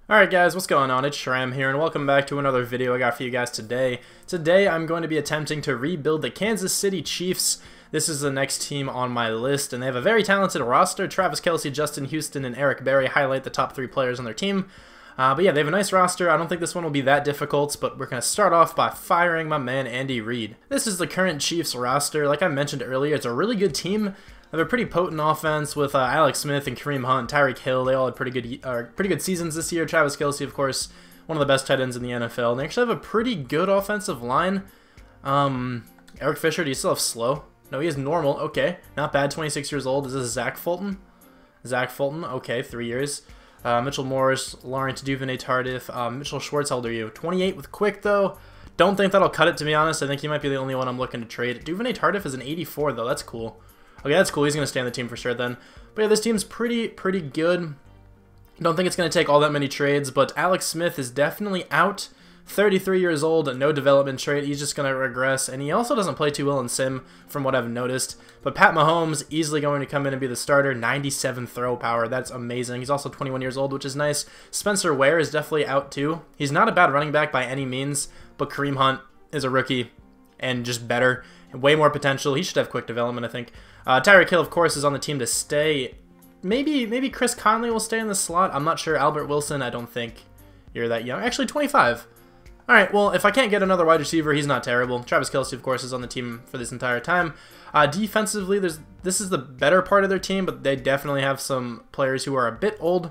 Alright guys, what's going on? It's Shram here, and welcome back to another video I got for you guys today. Today I'm going to be attempting to rebuild the Kansas City Chiefs. This is the next team on my list, and they have a very talented roster. Travis Kelce, Justin Houston, and Eric Berry highlight the top 3 players on their team. But yeah, they have a nice roster. I don't think this one will be that difficult, but we're going to start off by firing my man Andy Reid. This is the current Chiefs roster. Like I mentioned earlier, it's a really good team. They have a pretty potent offense with Alex Smith and Kareem Hunt, Tyreek Hill. They all had pretty good seasons this year. Travis Kelce, of course, one of the best tight ends in the NFL. And they actually have a pretty good offensive line. Eric Fisher, do you still have slow? No, he is normal. Okay, not bad. 26 years old. Is this Zach Fulton? Zach Fulton. Okay, 3 years. Mitchell Morris, Lawrence Duvernay Tardif. Mitchell Schwartz, how old are you? 28 with quick, though. Don't think that'll cut it, to be honest. I think he might be the only one I'm looking to trade. Duvernay Tardif is an 84, though. That's cool. Okay, that's cool. He's going to stay on the team for sure then. But yeah, this team's pretty good. Don't think it's going to take all that many trades, but Alex Smith is definitely out. 33 years old, no development trait. He's just going to regress, and he also doesn't play too well in sim from what I've noticed. But Pat Mahomes easily going to come in and be the starter. 97 throw power. That's amazing. He's also 21 years old, which is nice. Spencer Ware is definitely out too. He's not a bad running back by any means, but Kareem Hunt is a rookie and just better. Way more potential. He should have quick development, I think. Tyreek Hill, of course, is on the team to stay. Maybe Chris Conley will stay in the slot. I'm not sure. Albert Wilson, I don't think you're that young. Actually, 25. All right, well, if I can't get another wide receiver, he's not terrible. Travis Kelce, of course, is on the team for this entire time. Defensively, this is the better part of their team, but they definitely have some players who are a bit old,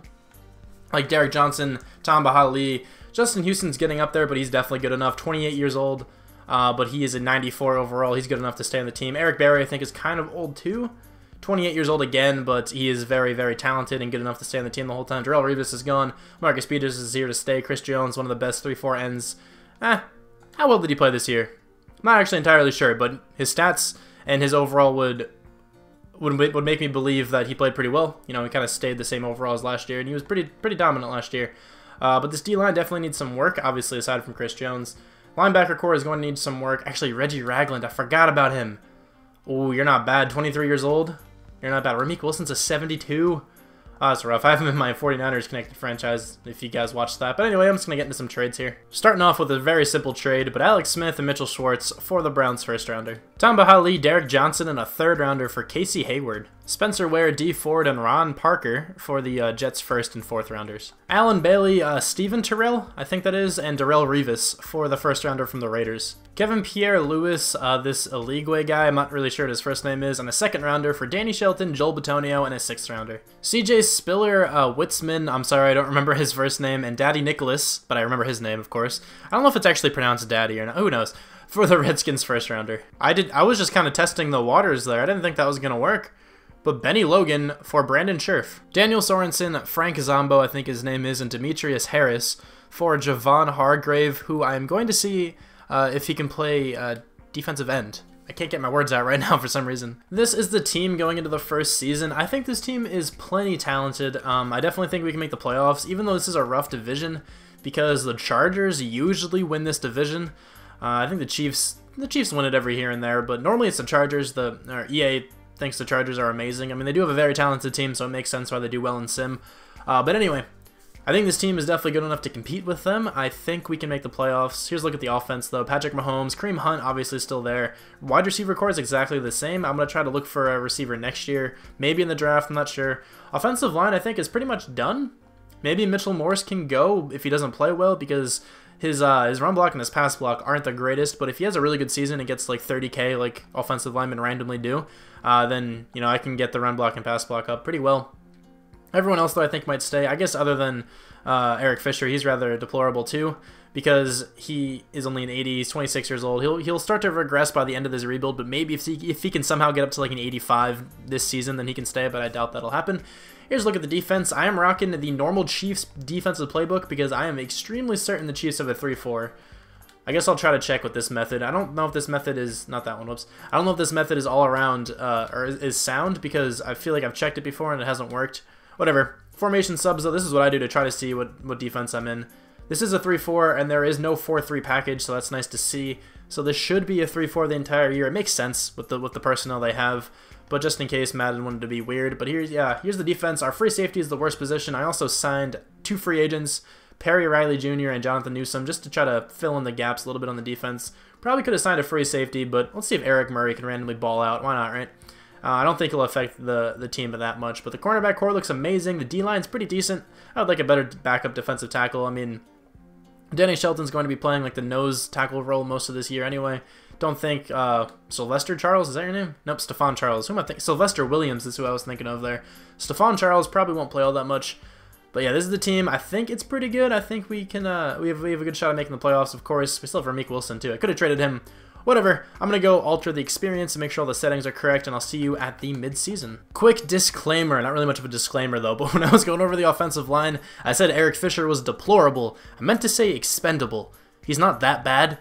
like Derek Johnson, Tom Bahali. Justin Houston's getting up there, but he's definitely good enough. 28 years old. But he is a 94 overall. He's good enough to stay on the team. Eric Berry, I think, is kind of old too. 28 years old again, but he is very, very talented and good enough to stay on the team the whole time. Darrelle Revis is gone. Marcus Peters is here to stay. Chris Jones, one of the best 3-4 ends. How well did he play this year? I'm not actually entirely sure, but his stats and his overall would make me believe that he played pretty well. You know, he kind of stayed the same overall as last year, and he was pretty dominant last year. But this D-line definitely needs some work, obviously, aside from Chris Jones. Linebacker core is going to need some work. Actually, Reggie Ragland, I forgot about him. Oh, you're not bad. 23 years old. You're not bad. Ramik Wilson's a 72. Oh, that's rough. I have him in my 49ers Connected franchise, if you guys watched that. But anyway, I'm just going to get into some trades here. Starting off with a very simple trade, but Alex Smith and Mitchell Schwartz for the Browns' first rounder. Tom Bahali, Derek Johnson, and a third rounder for Casey Hayward. Spencer Ware, D. Ford, and Ron Parker for the Jets' first and fourth rounders. Alan Bailey, Steven Terrell, I think that is, and Darrelle Revis for the first rounder from the Raiders. Kevin Pierre-Louis, this Eligwe guy, I'm not really sure what his first name is, and a second rounder for Danny Shelton, Joel Bitonio, and a sixth rounder. CJ Spiller, Witzman, I'm sorry, I don't remember his first name, and Daddy Nicholas, but I remember his name, of course. I don't know if it's actually pronounced Daddy or not, who knows, for the Redskins' first rounder. I was just kind of testing the waters there, I didn't think that was going to work. But Benny Logan for Brandon Scherf. Daniel Sorensen, Frank Zombo, I think his name is, and Demetrius Harris for Javon Hargrave, who I'm going to see if he can play defensive end. I can't get my words out right now for some reason. This is the team going into the first season. I think this team is plenty talented. I definitely think we can make the playoffs, even though this is a rough division, because the Chargers usually win this division. I think the Chiefs win it every here and there, but normally it's the Chargers. EA thinks the Chargers are amazing. I mean, they do have a very talented team, so it makes sense why they do well in sim. But anyway, I think this team is definitely good enough to compete with them. I think we can make the playoffs. Here's a look at the offense, though. Patrick Mahomes, Kareem Hunt, obviously still there. Wide receiver core is exactly the same. I'm going to try to look for a receiver next year, maybe in the draft, I'm not sure. Offensive line, I think, is pretty much done. Maybe Mitchell Morris can go if he doesn't play well, because his run block and his pass block aren't the greatest, but if he has a really good season and gets like 30K like offensive linemen randomly do, then, you know, I can get the run block and pass block up pretty well. Everyone else, though, I think might stay. I guess other than Eric Fisher, he's rather deplorable too, because he is only an 80, he's 26 years old. He'll start to regress by the end of this rebuild, but maybe if he can somehow get up to like an 85 this season, then he can stay, but I doubt that'll happen. Here's a look at the defense. I am rocking the normal Chiefs defensive playbook because I am extremely certain the Chiefs have a 3-4. I guess I'll try to check with this method. I don't know if this method is, not that one, whoops. I don't know if this method is all around, or is sound, because I feel like I've checked it before and it hasn't worked. Whatever. Formation subs, though, this is what I do to try to see what defense I'm in. This is a 3-4, and there is no 4-3 package, so that's nice to see. So this should be a 3-4 the entire year. It makes sense with the personnel they have, but just in case Madden wanted to be weird. But here's the defense. Our free safety is the worst position. I also signed 2 free agents, Perry Riley Jr. and Jonathan Newsome, just to try to fill in the gaps a little bit on the defense. Probably could have signed a free safety, but let's see if Eric Murray can randomly ball out. Why not, right? I don't think it'll affect the team that much, but the cornerback core looks amazing. The D-line's pretty decent. I would like a better backup defensive tackle. I mean, Danny Shelton's going to be playing like the nose tackle role most of this year anyway. Don't think Sylvester Charles, is that your name? Nope, Stephon Charles. Who am I thinking? Sylvester Williams is who I was thinking of there. Stephon Charles probably won't play all that much. But yeah, this is the team. I think it's pretty good. I think we can we have a good shot at making the playoffs, of course. We still have Rameek Wilson too. I could have traded him. Whatever, I'm going to go alter the experience and make sure all the settings are correct, and I'll see you at the mid-season. Quick disclaimer, not really much of a disclaimer though, but when I was going over the offensive line, I said Eric Fisher was deplorable. I meant to say expendable. He's not that bad.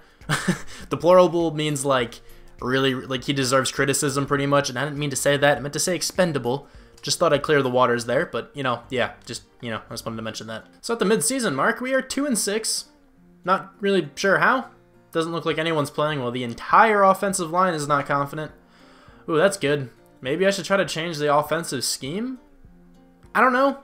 Deplorable means like, really, like he deserves criticism pretty much, and I didn't mean to say that. I meant to say expendable. Just thought I'd clear the waters there, but, you know, yeah, just, you know, I just wanted to mention that. So at the mid-season mark, we are 2-6. Not really sure how. Doesn't look like anyone's playing well. The entire offensive line is not confident. Ooh, that's good. Maybe I should try to change the offensive scheme? I don't know.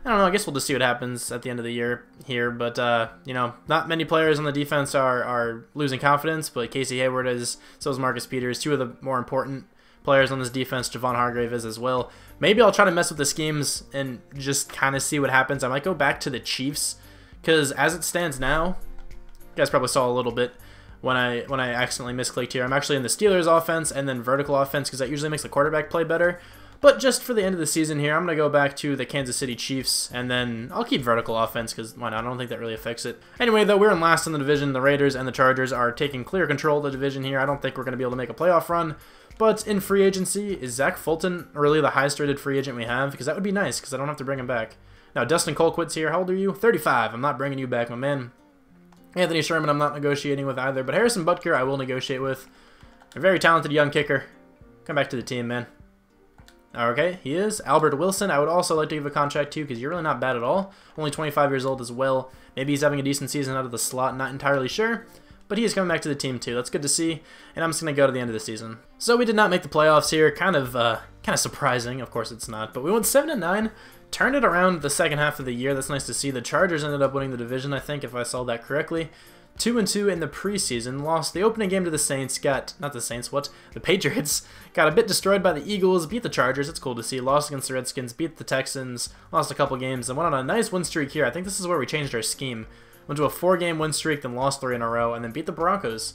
I guess we'll just see what happens at the end of the year here. But, you know, not many players on the defense are losing confidence, but Casey Hayward is, so is Marcus Peters. 2 of the more important players on this defense. Javon Hargrave is as well. Maybe I'll try to mess with the schemes and just kind of see what happens. I might go back to the Chiefs, because as it stands now, you guys probably saw a little bit when I accidentally misclicked here. I'm actually in the Steelers offense and then vertical offense because that usually makes the quarterback play better. But just for the end of the season here, I'm going to go back to the Kansas City Chiefs, and then I'll keep vertical offense because why not? I don't think that really affects it. Anyway, though, we're in last in the division. The Raiders and the Chargers are taking clear control of the division here. I don't think we're going to be able to make a playoff run. But in free agency, is Zach Fulton really the highest rated free agent we have? Because that would be nice because I don't have to bring him back. Now, Dustin Colquitt's here. How old are you? 35. I'm not bringing you back, my man. Anthony Sherman I'm not negotiating with either, but Harrison Butker I will negotiate with. A very talented young kicker. Come back to the team, man. Okay, he is. Albert Wilson I would also like to give a contract to because you're really not bad at all. Only 25 years old as well. Maybe he's having a decent season out of the slot, not entirely sure. But he is coming back to the team too. That's good to see. And I'm just going to go to the end of the season. So we did not make the playoffs here. Kind of surprising. Of course it's not. But we went 7-9. Turned it around the second half of the year. That's nice to see. The Chargers ended up winning the division, I think, if I saw that correctly. 2-2 in the preseason. Lost the opening game to the Saints. The Patriots. Got a bit destroyed by the Eagles. Beat the Chargers. It's cool to see. Lost against the Redskins. Beat the Texans. Lost a couple games. And went on a nice win streak here. I think this is where we changed our scheme. Went to a 4-game win streak, then lost 3 in a row, and then beat the Broncos.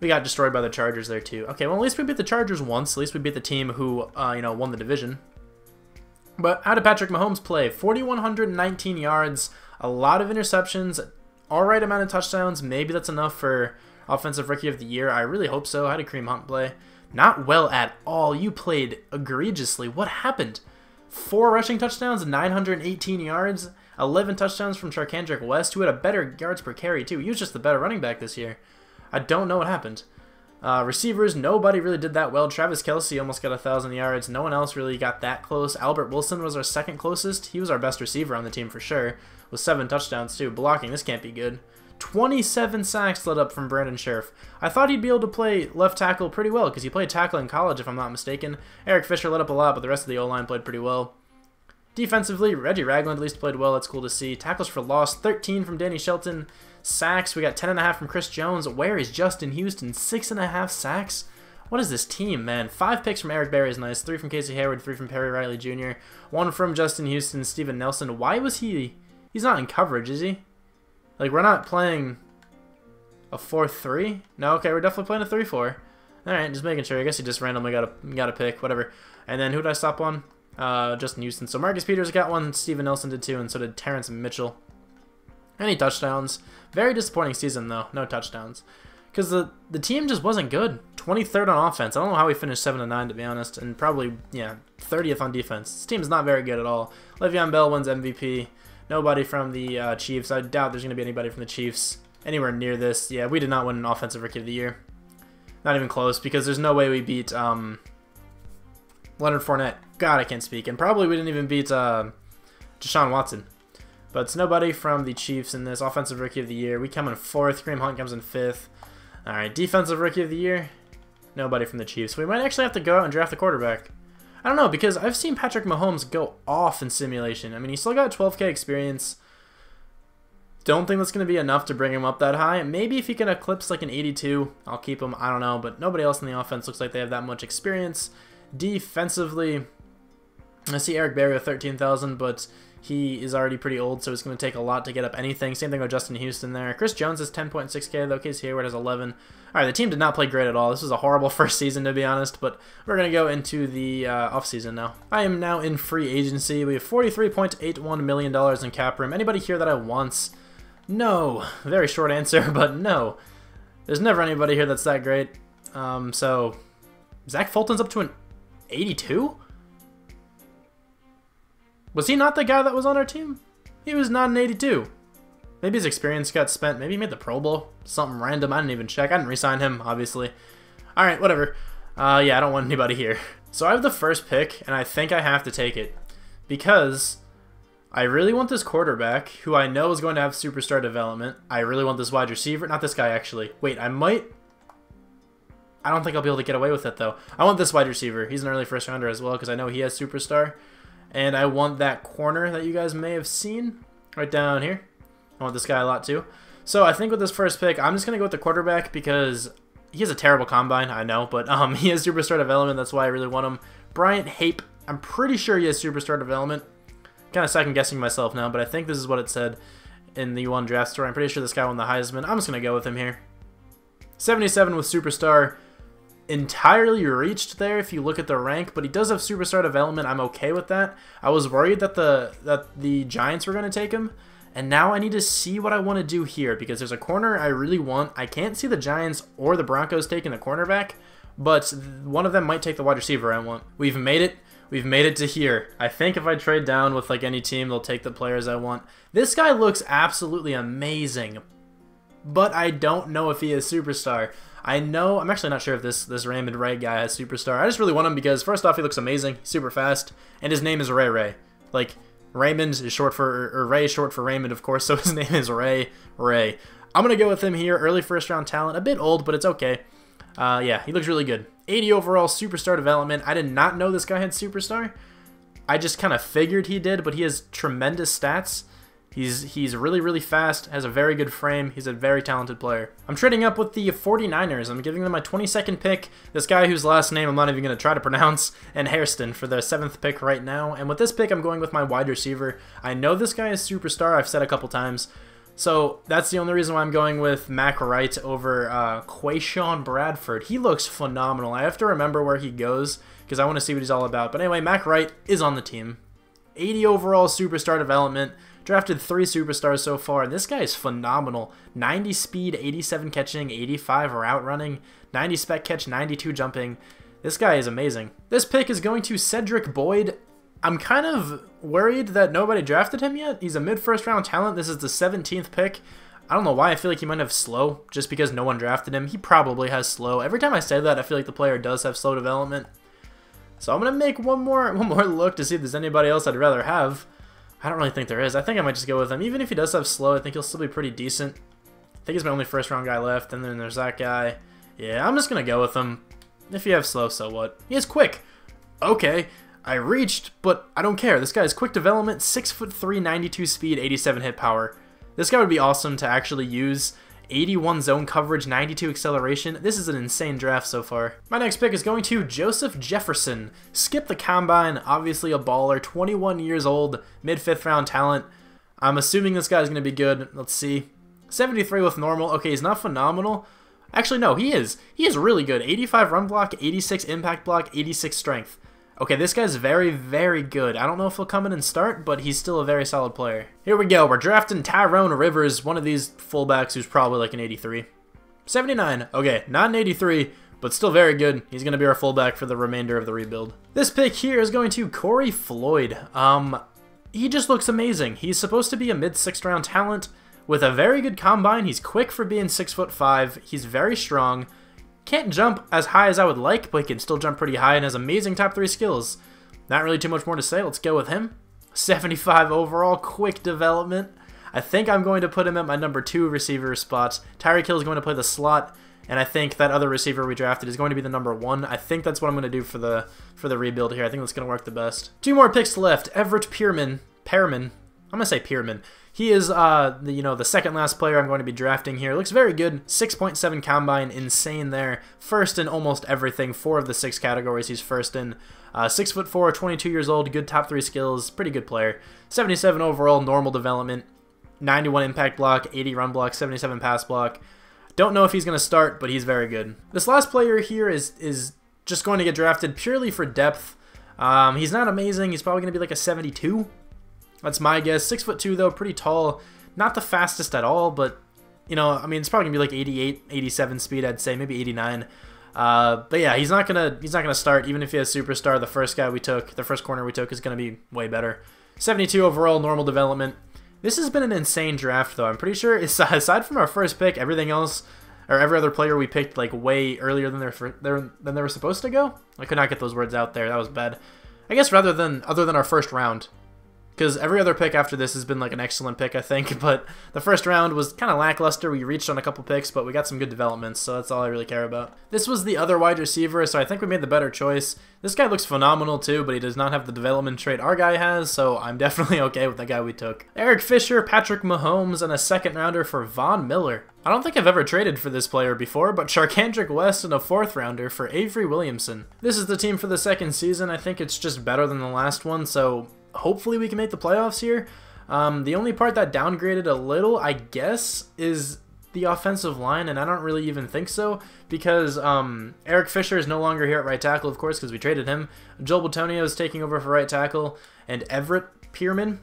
We got destroyed by the Chargers there, too. Okay, well, at least we beat the Chargers once. At least we beat the team who, you know, won the division. But how did Patrick Mahomes play? 4,119 yards, a lot of interceptions, alright amount of touchdowns. Maybe that's enough for Offensive Rookie of the Year. I really hope so. How did Kareem Hunt play? Not well at all. You played egregiously. What happened? 4 rushing touchdowns, 918 yards, 11 touchdowns from Charkandrick West, who had a better yards per carry, too. He was just the better running back this year. I don't know what happened. Receivers, nobody really did that well. Travis Kelce almost got 1,000 yards. No one else really got that close. Albert Wilson was our second closest. He was our best receiver on the team for sure, with 7 touchdowns too. Blocking, this can't be good. 27 sacks let up from Brandon Scherff. I thought he'd be able to play left tackle pretty well because he played tackle in college, if I'm not mistaken. Eric Fisher let up a lot, but the rest of the O-line played pretty well. Defensively, Reggie Ragland at least played well. That's cool to see. Tackles for loss, 13 from Danny Shelton. Sacks, we got 10.5 from Chris Jones. Where is Justin Houston? 6.5 sacks? What is this team, man? 5 picks from Eric Berry is nice. 3 from Casey Hayward, 3 from Perry Riley Jr. 1 from Justin Houston, Steven Nelson. Why was he... He's not in coverage, is he? Like, we're not playing a 4-3? No, okay, we're definitely playing a 3-4. Alright, just making sure. I guess he just randomly got a pick, whatever. And then who did I stop on? Justin Houston. So Marcus Peters got 1, Steven Nelson did 2, and so did Terrence Mitchell. Any touchdowns? Very disappointing season, though. No touchdowns. Because the team just wasn't good. 23rd on offense. I don't know how we finished 7-9, to be honest. And probably, yeah, 30th on defense. This team's not very good at all. Le'Veon Bell wins MVP. Nobody from the Chiefs. I doubt there's going to be anybody from the Chiefs anywhere near this. Yeah, we did not win an Offensive Rookie of the Year. Not even close, because there's no way we beat Leonard Fournette. God, I can't speak. And probably we didn't even beat Deshaun Watson. But it's nobody from the Chiefs in this. Offensive Rookie of the Year. We come in 4th. Kareem Hunt comes in 5th. Alright, Defensive Rookie of the Year. Nobody from the Chiefs. We might actually have to go out and draft the quarterback. I don't know, because I've seen Patrick Mahomes go off in simulation. I mean, he's still got 12K experience. Don't think that's going to be enough to bring him up that high. Maybe if he can eclipse like an 82, I'll keep him. I don't know, but nobody else in the offense looks like they have that much experience. Defensively, I see Eric Berry with 13,000, but he is already pretty old, so it's going to take a lot to get up anything. Same thing with Justin Houston there. Chris Jones is 10.6K, though. Casey Hayward has 11. All right, the team did not play great at all. This was a horrible first season, to be honest, but we're going to go into the offseason now. I am now in free agency. We have $43.81 million in cap room. Anybody here that I want? No. Very short answer, but no. There's never anybody here that's that great. So, Zach Fulton's up to an 82? Was he not the guy that was on our team? He was not an 82. Maybe his experience got spent. Maybe he made the Pro Bowl. Something random. I didn't even check. I didn't re-sign him, obviously. Alright, whatever. Yeah, I don't want anybody here. So I have the first pick, and I think I have to take it. Because I really want this quarterback, who I know is going to have superstar development. I really want this wide receiver. Not this guy, actually. Wait, I might... I don't think I'll be able to get away with it, though. I want this wide receiver. He's an early first rounder as well, because I know he has superstar. And I want that corner that you guys may have seen right down here. I want this guy a lot too. So I think with this first pick, I'm just going to go with the quarterback because he has a terrible combine, I know, but he has superstar development. That's why I really want him. Bryant Hape, I'm pretty sure he has superstar development. Kind of second guessing myself now, but I think this is what it said in the one draft story. I'm pretty sure this guy won the Heisman. I'm just going to go with him here. 77 with superstar. Entirely reached there if you look at the rank, but he does have superstar development. I'm okay with that. I was worried that the Giants were going to take him, and now I need to see what I want to do here because there's a corner I really want. I can't see the Giants or the Broncos taking the cornerback, but one of them might take the wide receiver I want. We've made it. We've made it to here. I think if I trade down with like any team, they'll take the players I want. This guy looks absolutely amazing, but I don't know if he is superstar. I know, I'm actually not sure if this Raymond Ray guy has superstar. I just really want him because, first off, he looks amazing, super fast, and his name is Ray Ray. Like, Raymond is short for, or Ray is short for Raymond, of course, so his name is Ray Ray. I'm going to go with him here, early first round talent, a bit old, but it's okay. Yeah, he looks really good. 80 overall, superstar development. I did not know this guy had superstar. I just kind of figured he did, but he has tremendous stats. He's really, really fast, has a very good frame. He's a very talented player. I'm trading up with the 49ers. I'm giving them my 22nd pick. This guy whose last name I'm not even going to try to pronounce, and Hairston for their 7th pick right now. And with this pick, I'm going with my wide receiver. I know this guy is superstar. I've said a couple times. So that's the only reason why I'm going with Mac Wright over Quayshawn Bradford. He looks phenomenal. I have to remember where he goes because I want to see what he's all about. But anyway, Mac Wright is on the team. 80 overall superstar development. Drafted 3 superstars so far, and this guy is phenomenal. 90 speed, 87 catching, 85 route running, 90 spec catch, 92 jumping. This guy is amazing. This pick is going to Cedric Boyd. I'm kind of worried that nobody drafted him yet. He's a mid-first round talent. This is the 17th pick. I don't know why I feel like he might have slow, just because no one drafted him. He probably has slow. Every time I say that, I feel like the player does have slow development. So I'm going to make one more look to see if there's anybody else I'd rather have. I don't really think there is. I think I might just go with him. Even if he does have slow, I think he'll still be pretty decent. I think he's my only first round guy left, and then there's that guy. Yeah, I'm just going to go with him. If you have slow, so what? He is quick. Okay, I reached, but I don't care. This guy has quick development, 6'3", 92 speed, 87 hit power. This guy would be awesome to actually use. 81 zone coverage, 92 acceleration. This is an insane draft so far. My next pick is going to Joseph Jefferson. Skip the combine, obviously a baller, 21 years old, mid-5th round talent. I'm assuming this guy's going to be good. Let's see. 73 with normal. Okay, he's not phenomenal. Actually, no, he is. He is really good. 85 run block, 86 impact block, 86 strength. Okay, this guy's very, very good. I don't know if he'll come in and start, but he's still a very solid player. Here we go. We're drafting Tyrone Rivers, one of these fullbacks who's probably like an 83. 79. Okay, not an 83, but still very good. He's going to be our fullback for the remainder of the rebuild. This pick here is going to Corey Floyd. He just looks amazing. He's supposed to be a mid-6th round talent with a very good combine. He's quick for being 6'5". He's very strong. Can't jump as high as I would like, but he can still jump pretty high and has amazing top 3 skills. Not really too much more to say. Let's go with him. 75 overall, quick development. I think I'm going to put him at my number 2 receiver spot. Tyreek Hill is going to play the slot, and I think that other receiver we drafted is going to be the number 1. I think that's what I'm going to do for the rebuild here. I think that's going to work the best. 2 more picks left. Everett Pearman. I'm going to say Pearman. He is the second last player I'm going to be drafting here. Looks very good. 6.7 combine, insane there. First in almost everything. 4 of the 6 categories he's first in. 6'4", 22 years old, good top 3 skills, pretty good player. 77 overall, normal development. 91 impact block, 80 run block, 77 pass block. Don't know if he's going to start, but he's very good. This last player here is just going to get drafted purely for depth. He's not amazing. He's probably going to be like a 72. That's my guess. 6'2" though, pretty tall. Not the fastest at all, but I mean, it's probably gonna be like 88, 87 speed, I'd say, maybe 89. But yeah, he's not gonna start. Even if he has superstar, the first corner we took is gonna be way better. 72 overall, normal development. This has been an insane draft, though. I'm pretty sure, aside from our first pick, everything else, or every other player we picked like way earlier than they were supposed to go. I could not get those words out there. That was bad. I guess other than our first round. Because every other pick after this has been like an excellent pick, I think. But the first round was kind of lackluster. We reached on a couple picks, but we got some good developments, so that's all I really care about. This was the other wide receiver, so I think we made the better choice. This guy looks phenomenal too, but he does not have the development trait our guy has, so I'm definitely okay with the guy we took. Eric Fisher, Patrick Mahomes, and a second rounder for Von Miller. I don't think I've ever traded for this player before, but Charkandrick West and a 4th rounder for Avery Williamson. This is the team for the second season. I think it's just better than the last one, so hopefully we can make the playoffs here. The only part that downgraded a little, I guess, is the offensive line, and I don't really even think so, because Eric Fisher is no longer here at right tackle, of course, because we traded him. Joel Bitonio is taking over for right tackle, and Everett Pearman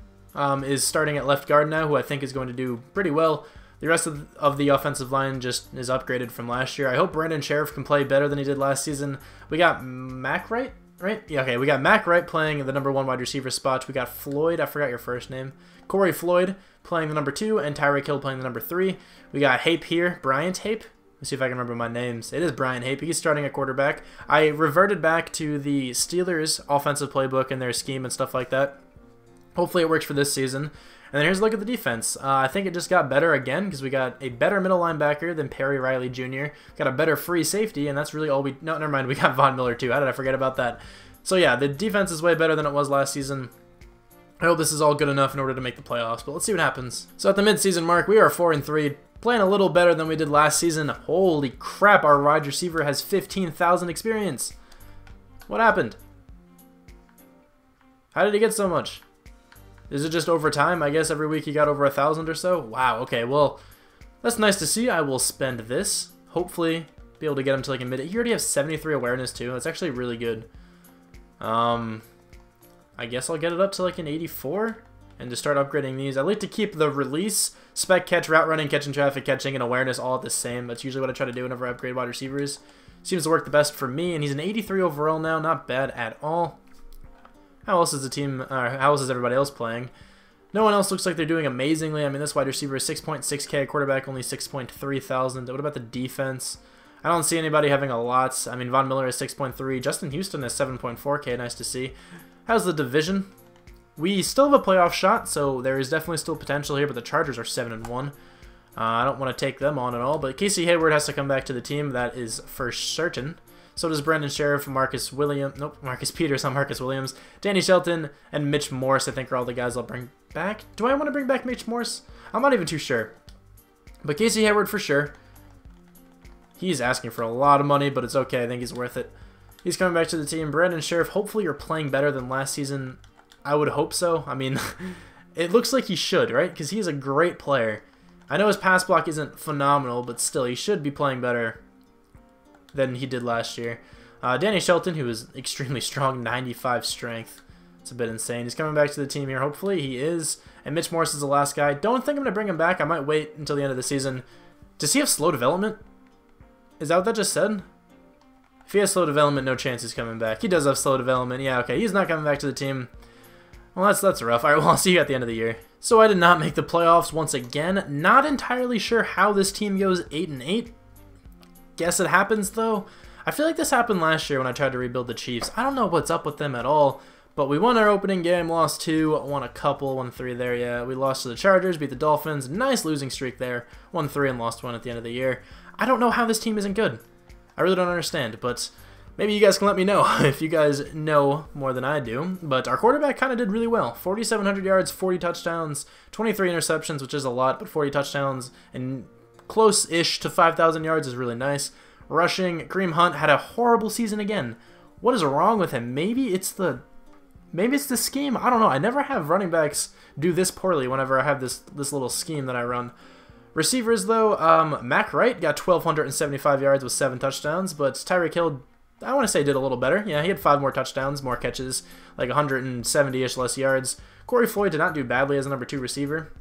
is starting at left guard now, who I think is going to do pretty well. The rest of the offensive line just is upgraded from last year. I hope Brandon Sheriff can play better than he did last season. We got Mac Wright? Right? Yeah, okay, we got Mac Wright playing the number 1 wide receiver spot. We got Floyd, I forgot your first name. Corey Floyd playing the number 2, and Tyreek Hill playing the number 3. We got Hape here, Bryant Hape. Let's see if I can remember my names. It is Brian Hape. He's starting at quarterback. I reverted back to the Steelers' offensive playbook and their scheme and stuff like that. Hopefully it works for this season. And then here's a look at the defense. I think it just got better again because we got a better middle linebacker than Perry Riley Jr. Got a better free safety, and that's really all we... No, never mind. We got Von Miller, too. How did I forget about that? So, yeah, the defense is way better than it was last season. I hope this is all good enough in order to make the playoffs, but let's see what happens. So, at the midseason mark, we are 4-3, playing a little better than we did last season. Holy crap, our wide receiver has 15,000 experience. What happened? How did he get so much? Is it just over time? I guess every week he got over 1,000 or so? Wow, okay, well, that's nice to see. I will spend this. Hopefully, be able to get him to like a mid. He already has 73 awareness too. That's actually really good. I guess I'll get it up to like an 84 and to start upgrading these. I like to keep the release, spec catch, route running, catching traffic, catching, and awareness all the same. That's usually what I try to do whenever I upgrade wide receivers. Seems to work the best for me, and he's an 83 overall now. Not bad at all. How else is the team, how else is everybody else playing? No one else looks like they're doing amazingly. I mean, this wide receiver is 6.6K, quarterback only 6.3 thousand. What about the defense? I don't see anybody having a lot. I mean, Von Miller is 6.3. Justin Houston is 7.4K. Nice to see. How's the division? We still have a playoff shot, so there is definitely still potential here, but the Chargers are 7-1. I don't want to take them on at all, but Casey Hayward has to come back to the team. That is for certain. So does Brandon Sheriff, Marcus Peters, not Marcus Williams, Danny Shelton, and Mitch Morse, I think, are all the guys I'll bring back. Do I want to bring back Mitch Morse? I'm not even too sure. But Casey Hayward for sure. He's asking for a lot of money, but it's okay. I think he's worth it. He's coming back to the team. Brandon Sheriff, hopefully you're playing better than last season. I would hope so. I mean, it looks like he should, right? Because he's a great player. I know his pass block isn't phenomenal, but still, he should be playing better than he did last year. Danny Shelton, who is extremely strong, 95 strength. It's a bit insane. He's coming back to the team here. Hopefully he is. And Mitch Morse is the last guy. Don't think I'm going to bring him back. I might wait until the end of the season. Does he have slow development? Is that what that just said? If he has slow development, no chance he's coming back. He does have slow development. Yeah, okay. He's not coming back to the team. Well, that's rough. All right, well, I'll see you at the end of the year. So I did not make the playoffs once again. Not entirely sure how this team goes 8-8. Guess it happens, though. I feel like this happened last year when I tried to rebuild the Chiefs. I don't know what's up with them at all, But we won our opening game, lost 2, won a couple, won 3 there, yeah. We lost to the Chargers, beat the Dolphins, nice losing streak there, won 3 and lost 1 at the end of the year. I don't know how this team isn't good. I really don't understand, but maybe you guys can let me know if you guys know more than I do. But our quarterback kind of did really well. 4,700 yards, 40 touchdowns, 23 interceptions, which is a lot, but 40 touchdowns and close-ish to 5,000 yards is really nice. Rushing, Kareem Hunt had a horrible season again. What is wrong with him? Maybe it's the scheme. I don't know. I never have running backs do this poorly whenever I have this little scheme that I run. Receivers, though, Mac Wright got 1,275 yards with 7 touchdowns, but Tyreek Hill, I want to say, did a little better. Yeah, he had 5 more touchdowns, more catches, like 170-ish less yards. Corey Floyd did not do badly as a number 2 receiver.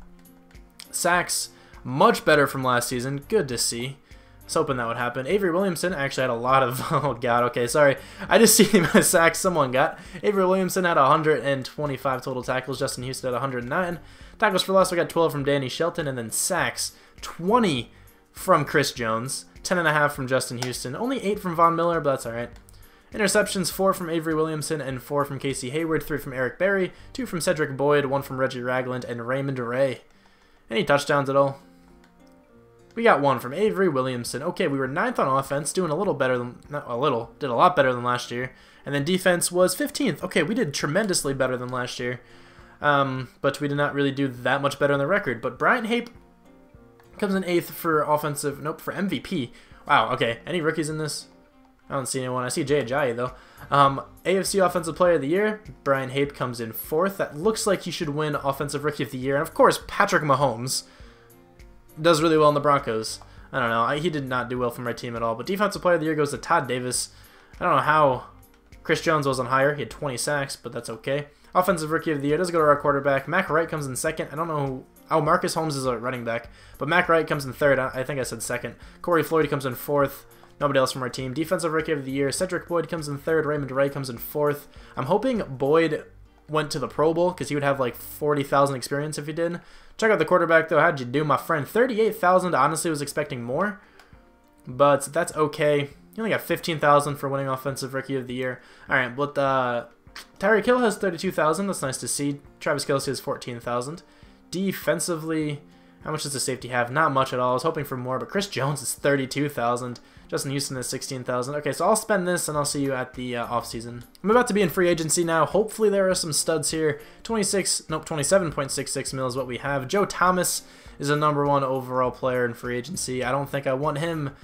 Sacks, much better from last season. Good to see. I was hoping that would happen. Avery Williamson actually had a lot of... Oh, God, okay, sorry. I just see the amount of sacks someone got. Avery Williamson had 125 total tackles. Justin Houston had 109. Tackles for loss, we got 12 from Danny Shelton. And then sacks, 20 from Chris Jones. 10.5 from Justin Houston. Only 8 from Von Miller, but that's all right. Interceptions, 4 from Avery Williamson and 4 from Casey Hayward. 3 from Eric Berry. 2 from Cedric Boyd. 1 from Reggie Ragland and Raymond Ray. Any touchdowns at all? We got 1 from Avery Williamson. Okay, we were 9th on offense, doing a little better than, not a little, did a lot better than last year. And then defense was 15th. Okay, we did tremendously better than last year. But we did not really do that much better on the record. But Brian Hape comes in 8th for offensive, nope, for MVP. Wow, okay, any rookies in this? I don't see anyone. I see Jay Ajayi, though. AFC Offensive Player of the Year, Brian Hape comes in 4th. That looks like he should win Offensive Rookie of the Year. And, of course, Patrick Mahomes does really well in the Broncos. I don't know. He did not do well for my team at all. But Defensive Player of the Year goes to Todd Davis. I don't know how Chris Jones wasn't higher. He had 20 sacks, but that's okay. Offensive Rookie of the Year does go to our quarterback. Mac Wright comes in 2nd. I don't know who... Oh, Marcus Holmes is a running back. But Mac Wright comes in 3rd. I think I said 2nd. Corey Floyd comes in 4th. Nobody else from our team. Defensive Rookie of the Year, Cedric Boyd comes in 3rd. Raymond Ray comes in 4th. I'm hoping Boyd went to the Pro Bowl because he would have like 40,000 experience if he did. Check out the quarterback, though. How'd you do, my friend? 38,000. Honestly, was expecting more, but that's okay. You only got 15,000 for winning Offensive Rookie of the Year. All right, but Tyreek Hill has 32,000. That's nice to see. Travis Kelce has 14,000. Defensively, how much does the safety have? Not much at all. I was hoping for more, but Chris Jones is 32,000. Justin Houston is 16,000. Okay, so I'll spend this, and I'll see you at the offseason. I'm about to be in free agency now. Hopefully there are some studs here. 27.66 mil is what we have. Joe Thomas is a #1 overall player in free agency. I don't think I want him.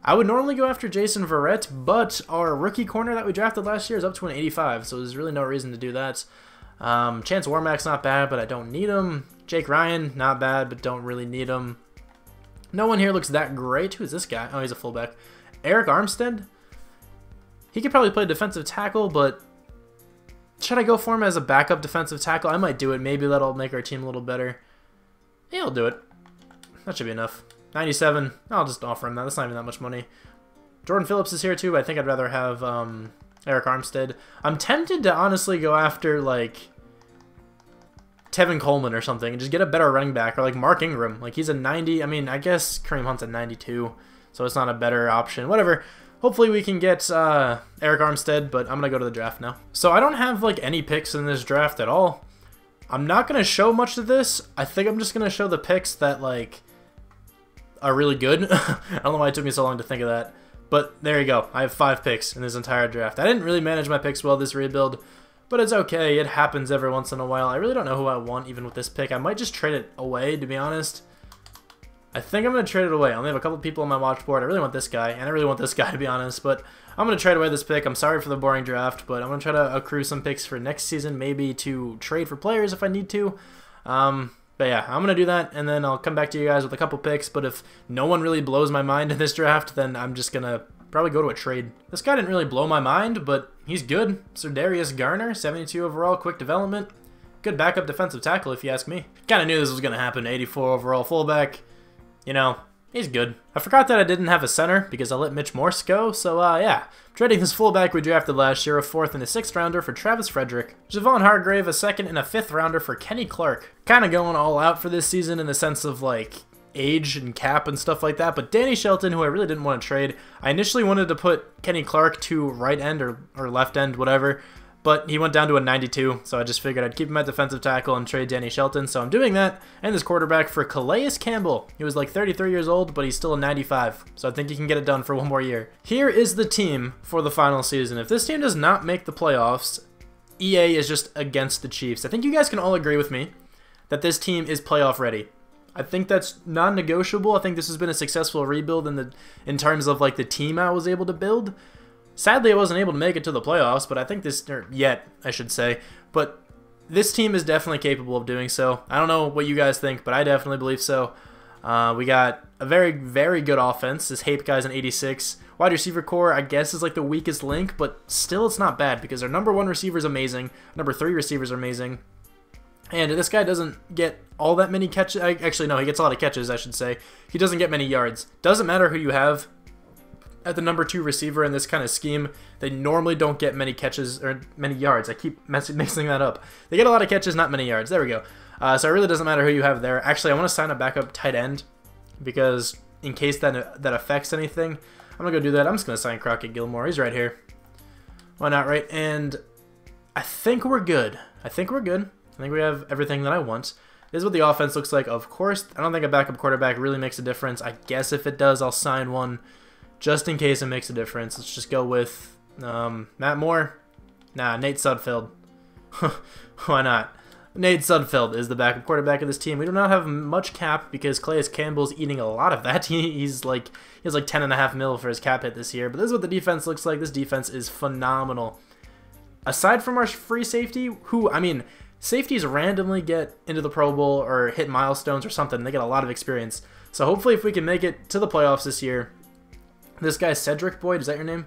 I would normally go after Jason Verrett, but our rookie corner that we drafted last year is up to an 85, so there's really no reason to do that. Chance Warmack's not bad, but I don't need him. Jake Ryan, not bad, but don't really need him. No one here looks that great. Who's this guy? Oh, he's a fullback. Eric Armstead? He could probably play defensive tackle, but should I go for him as a backup defensive tackle? I might do it. Maybe that'll make our team a little better. Yeah, I'll do it. That should be enough. 97. I'll just offer him that. That's not even that much money. Jordan Phillips is here too, but I think I'd rather have Eric Armstead. I'm tempted to honestly go after, like, Tevin Coleman or something and just get a better running back, or like Mark Ingram. Like, he's a 90. I mean, I guess Kareem Hunt's a 92, so it's not a better option. Whatever. Hopefully we can get Eric Armstead, but I'm going to go to the draft now. So I don't have like any picks in this draft at all. I'm not going to show much of this. I think I'm just going to show the picks that like are really good. I don't know why it took me so long to think of that. But there you go. I have 5 picks in this entire draft. I didn't really manage my picks well this rebuild, but it's okay. It happens every once in a while. I really don't know who I want even with this pick. I might just trade it away, to be honest. I think I'm going to trade it away. I only have a couple people on my watch board. I really want this guy, and I really want this guy, to be honest. But I'm going to trade away this pick. I'm sorry for the boring draft, but I'm going to try to accrue some picks for next season, maybe to trade for players if I need to. But yeah, I'm going to do that, and then I'll come back to you guys with a couple picks. But if no one really blows my mind in this draft, then I'm just going to probably go to a trade. This guy didn't really blow my mind, but he's good. Sir Darius Garner, 72 overall, quick development. Good backup defensive tackle, if you ask me. Kind of knew this was going to happen. 84 overall fullback. You know, he's good. I forgot that I didn't have a center because I let Mitch Morse go, so yeah. Trading this fullback we drafted last year, a 4th and a 6th rounder for Travis Frederick. Javon Hargrave, a 2nd and a 5th rounder for Kenny Clark. Kind of going all out for this season in the sense of, like, age and cap and stuff like that, but Danny Shelton, who I really didn't want to trade, I initially wanted to put Kenny Clark to right end or left end, whatever, but he went down to a 92, so I just figured I'd keep him at defensive tackle and trade Danny Shelton, so I'm doing that, and this quarterback for Calais Campbell. He was like 33 years old, but he's still a 95, so I think he can get it done for one more year. Here is the team for the final season. If this team does not make the playoffs, EA is just against the Chiefs. I think you guys can all agree with me that this team is playoff ready. I think that's non-negotiable. I think this has been a successful rebuild in terms of like the team I was able to build. Sadly, I wasn't able to make it to the playoffs, but I think this, or yet, I should say, but this team is definitely capable of doing so. I don't know what you guys think, but I definitely believe so. We got a very, very good offense. This Hape guy's an 86. Wide receiver core, I guess, is like the weakest link, but still it's not bad because our number 1 receiver is amazing. Number 3 receivers are amazing. And this guy doesn't get all that many catches. Actually, no, he gets a lot of catches, I should say. He doesn't get many yards. Doesn't matter who you have at the number 2 receiver in this kind of scheme. They normally don't get many catches or many yards. I keep mixing that up. They get a lot of catches, not many yards. There we go. So it really doesn't matter who you have there. Actually, I want to sign a backup tight end because in case that affects anything, I'm going to go do that. I'm just going to sign Crockett Gilmore. He's right here. Why not, right? And I think we're good. I think we have everything that I want. This is what the offense looks like. Of course, I don't think a backup quarterback really makes a difference. I guess if it does, I'll sign one just in case it makes a difference. Let's just go with Matt Moore. Nah, Nate Sudfeld. Why not? Nate Sudfeld is the backup quarterback of this team. We do not have much cap because Calais Campbell's eating a lot of that. He has like 10.5 mil for his cap hit this year. But this is what the defense looks like. This defense is phenomenal. Aside from our free safety, who, I mean, safeties randomly get into the Pro Bowl or hit milestones or something. They get a lot of experience. So hopefully if we can make it to the playoffs this year, this guy Cedric Boyd, is that your name?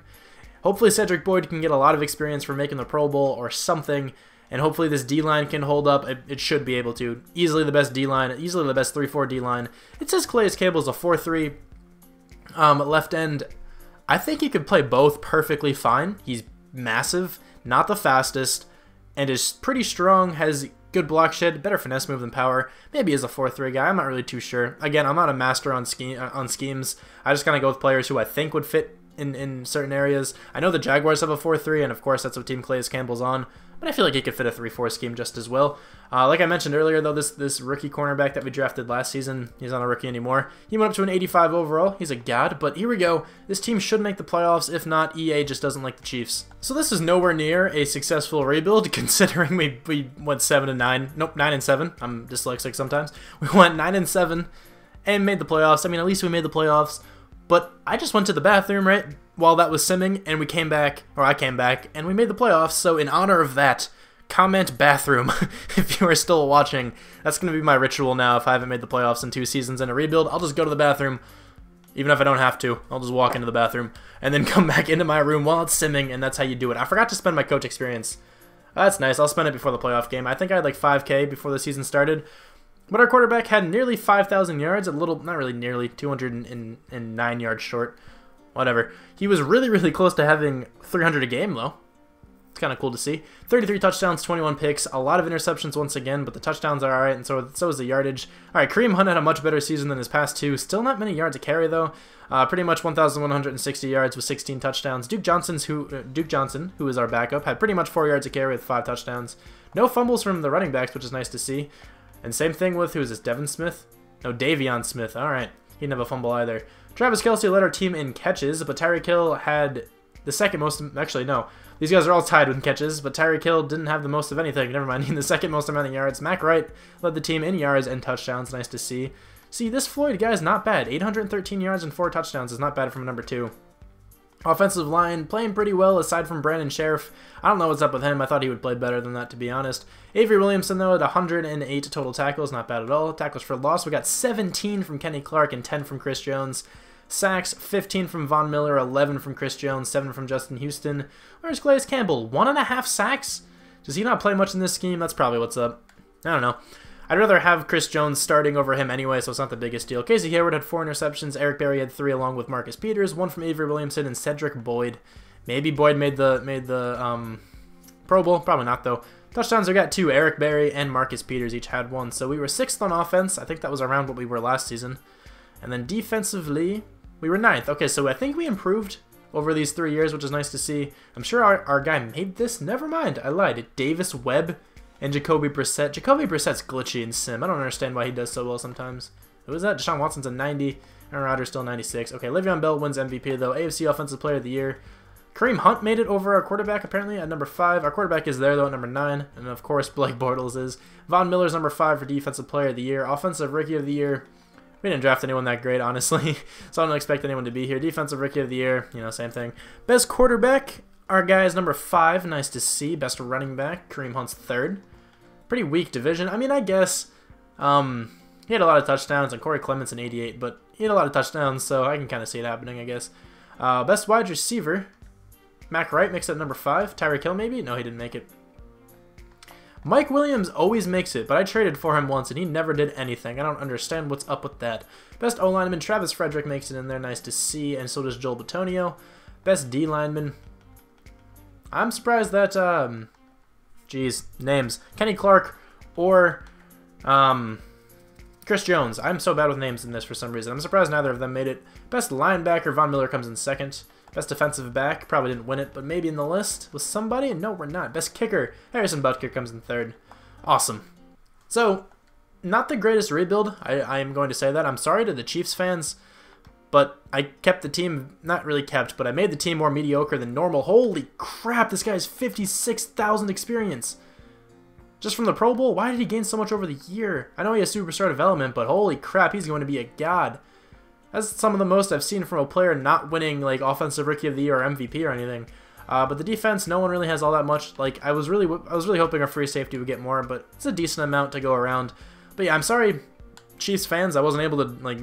Hopefully Cedric Boyd can get a lot of experience for making the Pro Bowl or something, and hopefully this D-line can hold up. It should be able to. Easily the best D-line, easily the best 3-4 D-line. It says Calais Campbell's a 4-3 left end. I think he could play both perfectly fine. He's massive, not the fastest, and is pretty strong, has good block shed, better finesse move than power. Maybe is a 4-3 guy. I'm not really too sure. Again, I'm not a master on schemes. I just kind of go with players who I think would fit in certain areas. I know the Jaguars have a 4-3, and of course that's what Team Calais Campbell's on, but I feel like he could fit a 3-4 scheme just as well. Like I mentioned earlier, though, this rookie cornerback that we drafted last season, he's not a rookie anymore. He went up to an 85 overall. He's a god, but here we go. This team should make the playoffs. If not, EA just doesn't like the Chiefs. So this is nowhere near a successful rebuild, considering we went 7-9. Nope, 9-7. I'm dyslexic sometimes. We went 9-7 and made the playoffs. I mean, at least we made the playoffs. But I just went to the bathroom, right, while that was simming, and we came back, or I came back, and we made the playoffs. So in honor of that, comment bathroom if you are still watching. That's going to be my ritual now. If I haven't made the playoffs in 2 seasons in a rebuild, I'll just go to the bathroom. Even if I don't have to, I'll just walk into the bathroom and then come back into my room while it's simming, and that's how you do it. I forgot to spend my coach experience. That's nice. I'll spend it before the playoff game. I think I had like 5K before the season started. But our quarterback had nearly 5,000 yards, a little, not really nearly, 209 yards short. Whatever. He was really, really close to having 300 a game, though. It's kind of cool to see. 33 touchdowns, 21 picks, a lot of interceptions once again, but the touchdowns are alright, and so is the yardage. Alright, Kareem Hunt had a much better season than his past 2. Still not many yards to carry, though. Pretty much 1,160 yards with 16 touchdowns. Duke Johnson, who is our backup, had pretty much 4 yards to carry with 5 touchdowns. No fumbles from the running backs, which is nice to see. And same thing with, who is this, Devin Smith? No, Davion Smith. Alright, he didn't have a fumble either. Travis Kelce led our team in catches, but Tyreek Hill had the second most. Actually, no. These guys are all tied with catches, but Tyreek Hill didn't have the most of anything. Never mind, the second most amount of yards. Mac Wright led the team in yards and touchdowns. Nice to see. See, this Floyd guy is not bad. 813 yards and 4 touchdowns is not bad from number 2. Offensive line playing pretty well aside from Brandon Sheriff. I don't know what's up with him. I thought he would play better than that, to be honest. Avery Williamson, though, at 108 total tackles. Not bad at all. Tackles for loss. We got 17 from Kenny Clark and 10 from Chris Jones. Sacks, 15 from Von Miller, 11 from Chris Jones, 7 from Justin Houston. Where's Calais Campbell? 1.5 sacks? Does he not play much in this scheme? That's probably what's up. I don't know. I'd rather have Chris Jones starting over him anyway, so it's not the biggest deal. Casey Hayward had 4 interceptions. Eric Berry had 3 along with Marcus Peters. 1 from Avery Williamson and Cedric Boyd. Maybe Boyd made the Pro Bowl. Probably not, though. Touchdowns we got 2. Eric Berry and Marcus Peters each had 1. So we were 6th on offense. I think that was around what we were last season. And then defensively, we were 9th. Okay, so I think we improved over these 3 years, which is nice to see. I'm sure our guy made this. Never mind, I lied. Davis Webb and Jacoby Brissett. Jacoby Brissett's glitchy in sim. I don't understand why he does so well sometimes. Who is that? Deshaun Watson's a 90. Aaron Rodgers still 96. Okay, Le'Veon Bell wins MVP, though. AFC Offensive Player of the Year. Kareem Hunt made it over our quarterback, apparently, at number 5. Our quarterback is there, though, at number 9. And, of course, Blake Bortles is. Von Miller's number 5 for Defensive Player of the Year. Offensive Rookie of the Year. We didn't draft anyone that great, honestly, so I don't expect anyone to be here. Defensive Rookie of the Year, you know, same thing. Best quarterback, our guy is number 5. Nice to see. Best running back, Kareem Hunt's 3rd. Pretty weak division. I mean, I guess he had a lot of touchdowns, and Corey Clement's an 88, but he had a lot of touchdowns, so I can kind of see it happening, I guess. Best wide receiver, Mac Wright makes it number 5. Tyreek Hill, maybe? No, he didn't make it. Mike Williams always makes it, but I traded for him once, and he never did anything. I don't understand what's up with that. Best O-lineman, Travis Frederick makes it in there. Nice to see, and so does Joel Bitonio. Best D-lineman, I'm surprised that, geez, names. Kenny Clark or Chris Jones. I'm so bad with names in this for some reason. I'm surprised neither of them made it. Best linebacker, Von Miller comes in 2nd. Best defensive back, probably didn't win it, but maybe in the list with somebody? No, we're not. Best kicker, Harrison Butker comes in 3rd. Awesome. So, not the greatest rebuild. I am going to say that. I'm sorry to the Chiefs fans, but I kept the team, not really kept, but I made the team more mediocre than normal. Holy crap, this guy has 56,000 experience. Just from the Pro Bowl? Why did he gain so much over the year? I know he has superstar development, but holy crap, he's going to be a god. That's some of the most I've seen from a player not winning like Offensive Rookie of the Year or MVP or anything. But the defense, no one really has all that much. Like I was really hoping our free safety would get more, but it's a decent amount to go around. But yeah, I'm sorry, Chiefs fans, I wasn't able to like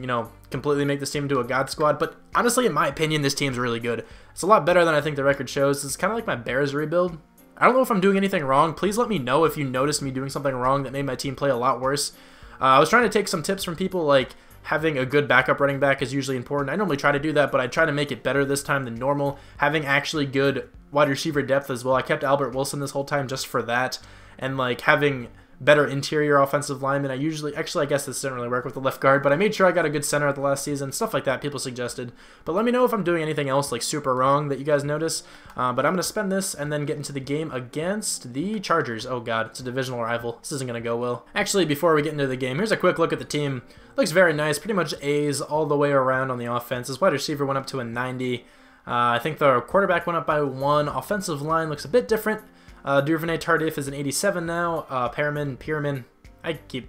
completely make this team into a god squad. But honestly, in my opinion, this team's really good. It's a lot better than I think the record shows. It's kind of like my Bears rebuild. I don't know if I'm doing anything wrong. Please let me know if you noticed me doing something wrong that made my team play a lot worse. I was trying to take some tips from people like having a good backup running back is usually important. I normally try to do that, but I try to make it better this time than normal. Having actually good wide receiver depth as well. I kept Albert Wilson this whole time just for that. And like having better interior offensive linemen. I guess this didn't really work with the left guard, but I made sure I got a good center at the last season. Stuff like that people suggested. But let me know if I'm doing anything else like super wrong that you guys notice. But I'm going to spend this and then get into the game against the Chargers. Oh god, it's a divisional rival. This isn't going to go well. Actually, before we get into the game, here's a quick look at the team. Looks very nice. Pretty much A's all the way around on the offense. His wide receiver went up to a 90. I think the quarterback went up by 1. Offensive line looks a bit different. Duvernay Tardif is an 87 now. Pearman. I keep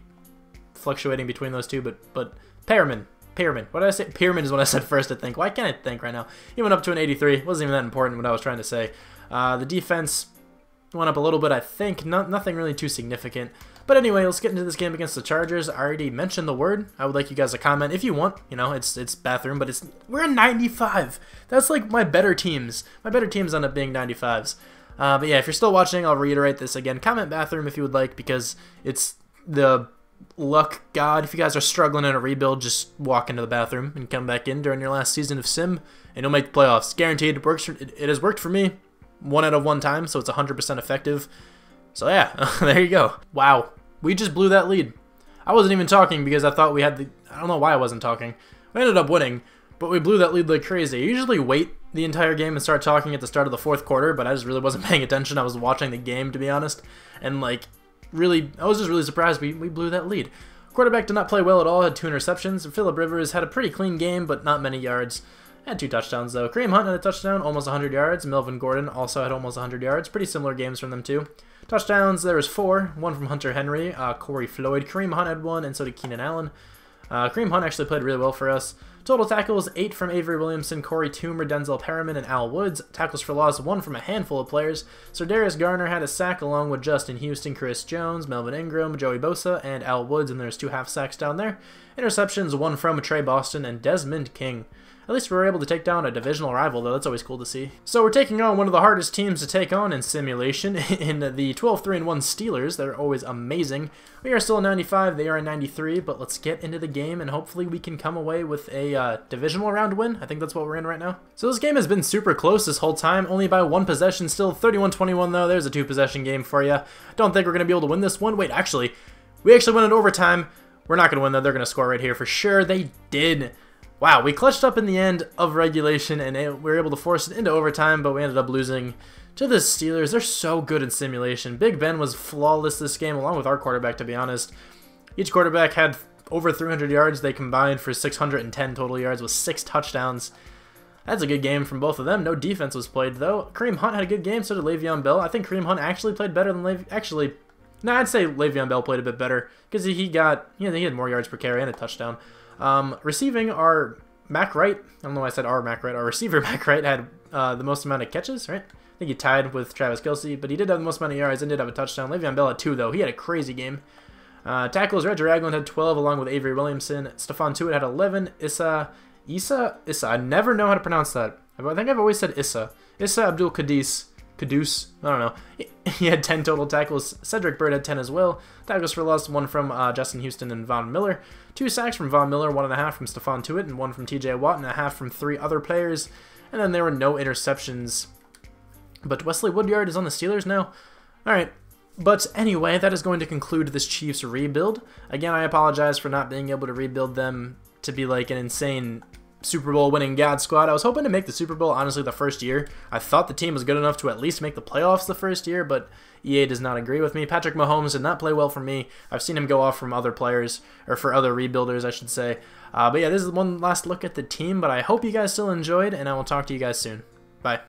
fluctuating between those two, but Pearman. What did I say? Pearman is what I said first, I think. Why can't I think right now? He went up to an 83. Wasn't even that important what I was trying to say. The defense went up a little bit, I think. Nothing really too significant. But anyway, let's get into this game against the Chargers. I already mentioned the word. I would like you guys to comment if you want. It's bathroom, but we're a 95. That's like my better teams. My better teams end up being 95s. But yeah, if you're still watching, I'll reiterate this again. Comment bathroom if you would like, because it's the luck god. If you guys are struggling in a rebuild, just walk into the bathroom and come back in during your last season of Sim, and you'll make the playoffs. Guaranteed. It has worked for me 1 out of 1 time, so it's 100% effective. So yeah, there you go. Wow, we just blew that lead. I wasn't even talking because I thought we had I don't know why I wasn't talking. We ended up winning, but we blew that lead like crazy. I usually wait the entire game and start talking at the start of the 4th quarter, but I just really wasn't paying attention. I was watching the game, to be honest, and like I was just really surprised we blew that lead. Quarterback did not play well at all, had 2 interceptions. Phillip Rivers had a pretty clean game, but not many yards. Had 2 touchdowns though. Kareem Hunt had a touchdown, almost 100 yards. Melvin Gordon also had almost 100 yards. Pretty similar games from them too. Touchdowns, there was 4. 1 from Hunter Henry, Corey Floyd. Kareem Hunt had 1, and so did Keenan Allen. Kareem Hunt actually played really well for us. Total tackles, 8 from Avery Williamson, Corey Toomer, Denzel Perriman, and Al Woods. Tackles for loss, 1 from a handful of players. So Darius Garner had a sack along with Justin Houston, Chris Jones, Melvin Ingram, Joey Bosa, and Al Woods, and there's 2 half sacks down there. Interceptions, 1 from Trey Boston and Desmond King. At least we were able to take down a divisional rival, though. That's always cool to see. So we're taking on one of the hardest teams to take on in simulation in the 12-3-1 Steelers. They're always amazing. We are still a 95. They are a 93, but let's get into the game, and hopefully we can come away with a divisional round win. I think that's what we're in right now. So this game has been super close this whole time, only by 1 possession. Still 31-21, though. There's a 2-possession game for you. Don't think we're going to be able to win this one. Wait, we actually went in overtime. We're not going to win, though. They're going to score right here for sure. They did. Wow, we clutched up in the end of regulation, and we were able to force it into overtime, but we ended up losing to the Steelers. They're so good in simulation. Big Ben was flawless this game, along with our quarterback, to be honest. Each quarterback had over 300 yards. They combined for 610 total yards with 6 touchdowns. That's a good game from both of them. No defense was played, though. Kareem Hunt had a good game, so did Le'Veon Bell. I think Kareem Hunt actually played better than no, I'd say Le'Veon Bell played a bit better, because he had more yards per carry and a touchdown. Receiving, our Mac Wright, I don't know why I said our Mac Wright, our receiver Mac Wright had the most amount of catches, right? I think he tied with Travis Kelce, but he did have the most amount of yards and did have a touchdown. Le'Veon Bell had 2, though. He had a crazy game. Tackles, Reggie Ragland had 12, along with Avery Williamson. Stephon Tuitt had 11. Issa, I never know how to pronounce that. I think I've always said Issa Abdul Kadus, I don't know. He had 10 total tackles. Cedric Byrd had 10 as well. Tackles for loss, 1 from Justin Houston and Von Miller. 2 sacks from Von Miller, 1.5 from Stephon Tuitt, and 1 from TJ Watt, and 1.5 from 3 other players. And then there were no interceptions. But Wesley Woodyard is on the Steelers now. Alright. But anyway, that is going to conclude this Chiefs rebuild. Again, I apologize for not being able to rebuild them to be like an insane Super Bowl winning God squad. I was hoping to make the Super Bowl, honestly, the first year. I thought the team was good enough to at least make the playoffs the first year, but EA does not agree with me. Patrick Mahomes did not play well for me. I've seen him go off from other players, or for other rebuilders, I should say. But yeah, this is one last look at the team, but I hope you guys still enjoyed, and I will talk to you guys soon. Bye.